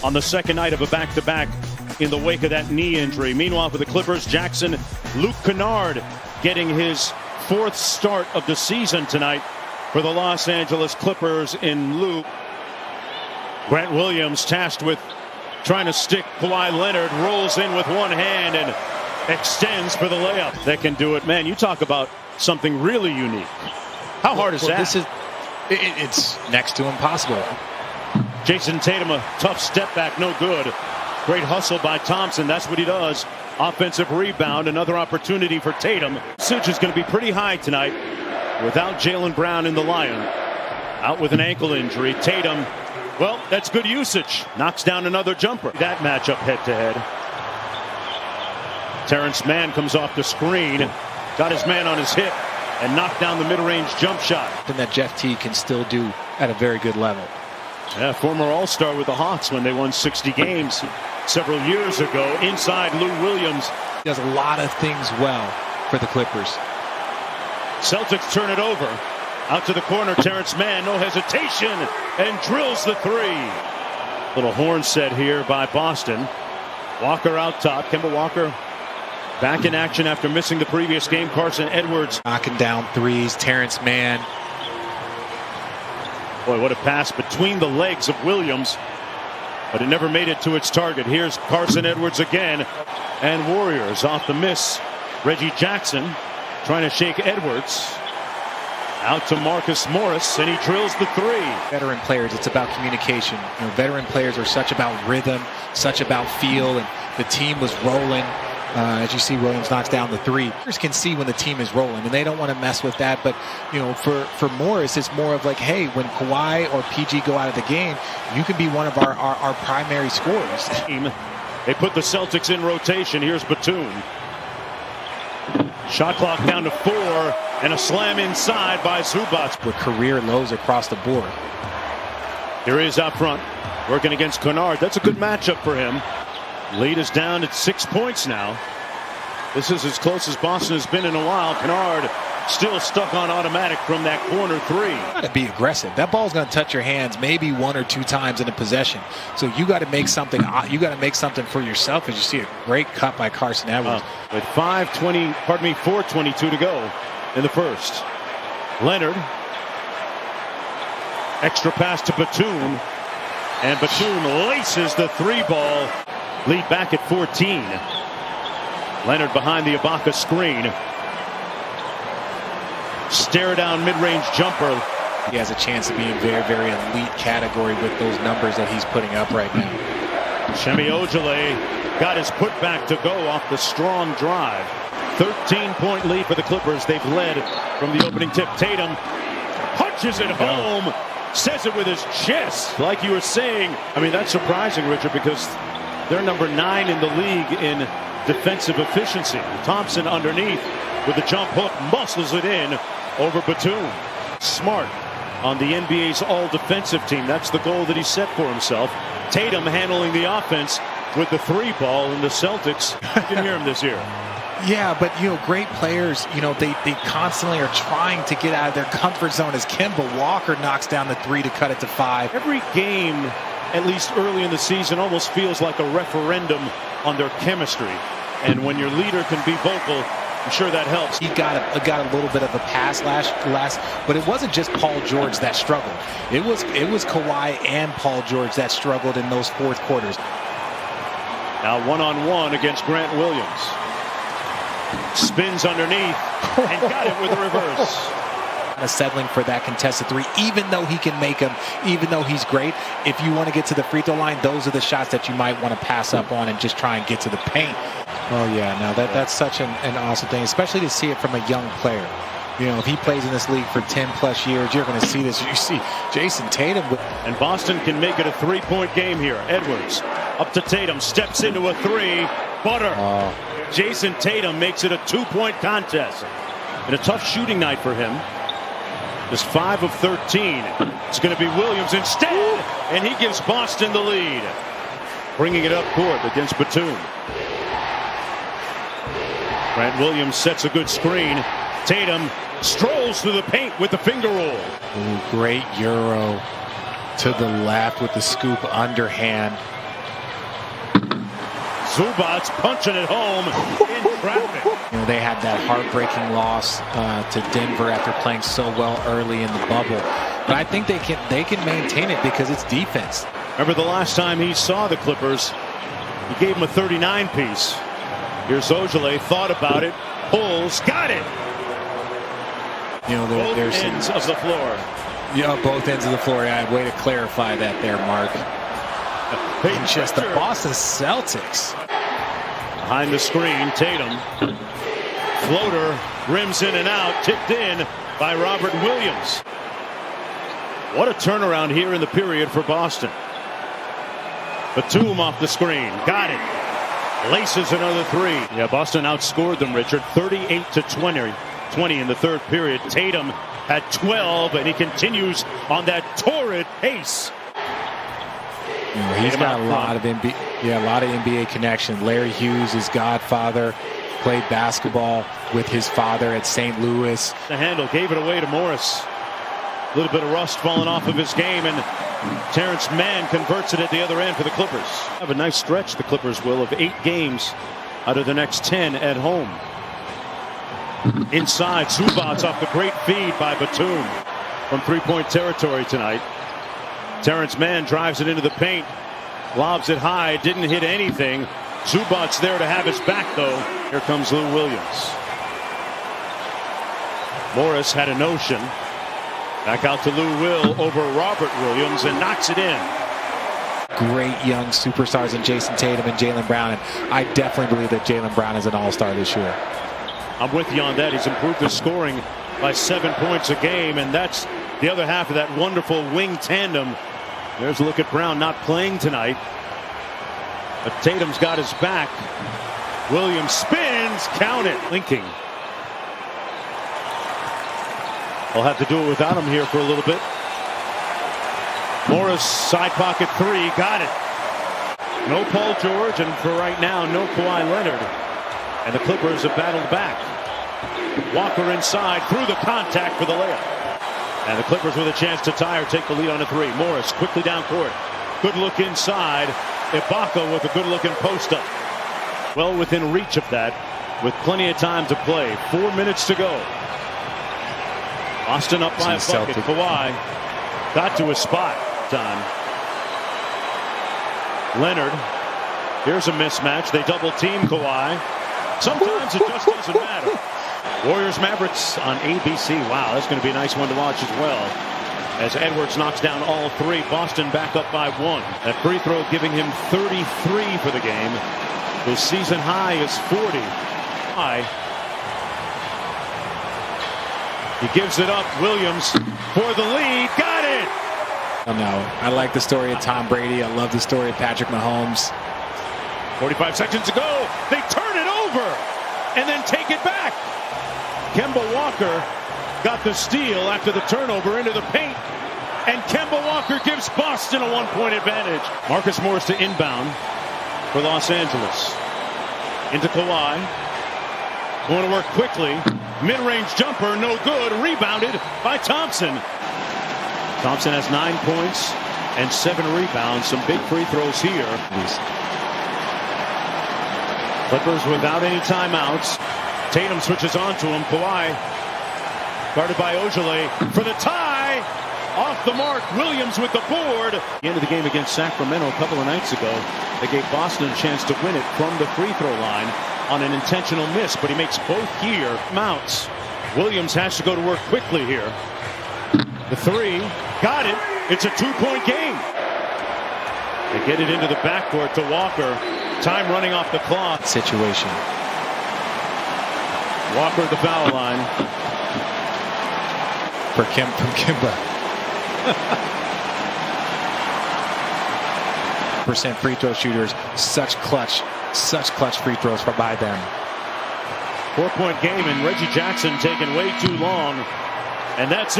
on the second night of a back-to-back in the wake of that knee injury. Meanwhile, for the Clippers, Jackson, Luke Kennard getting his fourth start of the season tonight for the Los Angeles Clippers in lieu. Grant Williams tasked with trying to stick Kawhi Leonard, rolls in with one hand and extends for the layup. They can do it. Man, you talk about something really unique. How hard is that? It's next to impossible. Jason Tatum, a tough step back, no good. Great hustle by Thompson. That's what he does. Offensive rebound, another opportunity for Tatum. Usage is going to be pretty high tonight without Jaylen Brown in the lineup. Out with an ankle injury. Tatum, well, that's good usage. Knocks down another jumper. That matchup head-to-head. Terrence Mann comes off the screen. Got his man on his hip and knocked down the mid-range jump shot. And that Jeff T can still do at a very good level. Yeah, former All-Star with the Hawks when they won 60 games several years ago. Inside, Lou Williams. He does a lot of things well for the Clippers. Celtics turn it over. Out to the corner, Terrence Mann, no hesitation, and drills the three. Little horn set here by Boston. Walker out top. Kemba Walker back in action after missing the previous game. Carson Edwards knocking down threes. Terrence Mann. Boy, what a pass between the legs of Williams, but it never made it to its target. Here's Carson Edwards again, and Warriors off the miss. Reggie Jackson trying to shake Edwards. Out to Marcus Morris, and he drills the three. Veteran players, it's about communication. You know, veteran players are such about rhythm, such about feel, and the team was rolling. As you see, Williams knocks down the three. Players can see when the team is rolling, and they don't want to mess with that. But, you know, for Morris, it's more of like, hey, when Kawhi or PG go out of the game, you can be one of our primary scorers. They put the Celtics in rotation. Here's Batum. Shot clock down to 4, and a slam inside by Zubac. With career lows across the board. Here he is out front, working against Kennard. That's a good matchup for him. Lead is down at 6 points now. This is as close as Boston has been in a while. Kennard still stuck on automatic from that corner three. You got to be aggressive. That ball's going to touch your hands maybe 1 or 2 times in a possession. So you got to make something. You got to make something for yourself. As you see a great cut by Carson Edwards. With 4:22 to go in the first. Leonard. Extra pass to Batum. And Batum laces the three ball. Lead back at 14. Leonard behind the Ibaka screen. Stare down mid-range jumper. He has a chance to be in very, very elite category with those numbers that he's putting up right now. Semi Ojeleye got his putback to go off the strong drive. 13-point lead for the Clippers. They've led from the opening tip. Tatum punches it home. Says it with his chest. Like you were saying, I mean, that's surprising, Richard, because they're number 9 in the league in defensive efficiency. Thompson underneath with the jump hook, muscles it in over Batum. Smart on the NBA's all-defensive team. That's the goal that he set for himself. Tatum handling the offense with the three ball, and the Celtics, you can hear him this year. Yeah, but, you know, great players, you know, they constantly are trying to get out of their comfort zone as Kemba Walker knocks down the three to cut it to 5. Every game, at least early in the season, almost feels like a referendum on their chemistry. And when your leader can be vocal, I'm sure that helps. He got a little bit of a pass last, but it wasn't just Paul George that struggled. It was Kawhi and Paul George that struggled in those fourth quarters. Now one-on-one against Grant Williams. Spins underneath and got it with a reverse. Settling for that contested three, even though he can make them, even though he's great. If you want to get to the free throw line, those are the shots that you might want to pass up on and just try and get to the paint. Oh yeah, now that's such an awesome thing, especially to see it from a young player. You know, if he plays in this league for 10 plus years, you're going to see this. You see Jason Tatum. And Boston can make it a 3-point game here. Edwards up to Tatum, steps into a three. Butter. Jason Tatum makes it a 2-point contest. And a tough shooting night for him. Just 5 of 13. It's going to be Williams instead, and he gives Boston the lead. Bringing it up court against Batum. Grant Williams sets a good screen. Tatum strolls through the paint with the finger roll. Ooh, great Euro to the left with the scoop underhand. Zubats punching it home in traffic. You know, they had that heartbreaking loss to Denver after playing so well early in the bubble. But I think they can maintain it because it's defense. Remember the last time he saw the Clippers, he gave him a 39 piece. Here's Ojale, thought about it, pulls, got it. You know, Both ends of the floor. Yeah, both ends of the floor. Yeah, way to clarify that there, Mark. And just the Boston Celtics. Behind the screen, Tatum. Floater, rims in and out, tipped in by Robert Williams. What a turnaround here in the period for Boston. Batum off the screen, got it. Laces another three. Yeah, Boston outscored them, Richard, 38-20 in the third period. Tatum had 12, and he continues on that torrid pace. You know, he's got a lot of NBA connection. Larry Hughes, his godfather, played basketball with his father at St. Louis. The handle gave it away to Morris. A little bit of rust falling off of his game, and Terrence Mann converts it at the other end for the Clippers. Have a nice stretch, the Clippers will, of 8 games out of the next 10 at home. Inside, Zubats off the great feed by Batum from three-point territory tonight. Terrence Mann drives it into the paint, lobs it high, didn't hit anything. Zubats there to have his back, though. Here comes Lou Williams. Morris had a notion. Back out to Lou Will over Robert Williams and knocks it in. Great young superstars in Jason Tatum and Jaylen Brown, and I definitely believe that Jaylen Brown is an all-star this year. I'm with you on that. He's improved his scoring by 7 points a game, and that's the other half of that wonderful wing tandem. There's a look at Brown not playing tonight, but Tatum's got his back. Williams spins, count it, linking. They'll have to do it without him here for a little bit. Morris, side pocket three, got it. No Paul George, and for right now, no Kawhi Leonard. And the Clippers have battled back. Walker inside, through the contact for the layup. And the Clippers with a chance to tie or take the lead on a three. Morris quickly down court. Good look inside. Ibaka with a good looking post up. Well within reach of that, with plenty of time to play. 4 minutes to go. Boston up by a bucket. Kawhi got to his spot. Time. Leonard. Here's a mismatch. They double team Kawhi. Sometimes it just doesn't matter. Warriors Mavericks on ABC. Wow, that's going to be a nice one to watch as well. As Edwards knocks down all three. Boston back up by 1. That free throw giving him 33 for the game. His season high is 40. He gives it up. Williams for the lead. Got it! Oh, no. I like the story of Tom Brady. I love the story of Patrick Mahomes. 45 seconds to go. They turn it over and then take it back. Kemba Walker got the steal after the turnover into the paint. And Kemba Walker gives Boston a 1-point advantage. Marcus Morris to inbound for Los Angeles. Into Kawhi. Going to work quickly. Mid-range jumper, no good. Rebounded by Thompson. Thompson has 9 points and 7 rebounds. Some big free throws here. Clippers without any timeouts. Tatum switches on to him. Kawhi guarded by Ojale for the tie. Off the mark. Williams with the board. The end of the game against Sacramento a couple of nights ago. They gave Boston a chance to win it from the free throw line on an intentional miss, but he makes both here. Mounts. Williams has to go to work quickly here. The three. Got it. It's a 2-point game. They get it into the backcourt to Walker. Time running off the clock. Situation. Walker at the foul line. From Kimba. % free throw shooters. Such clutch free throws by them. 4-point game, and Reggie Jackson taking way too long. And that's it.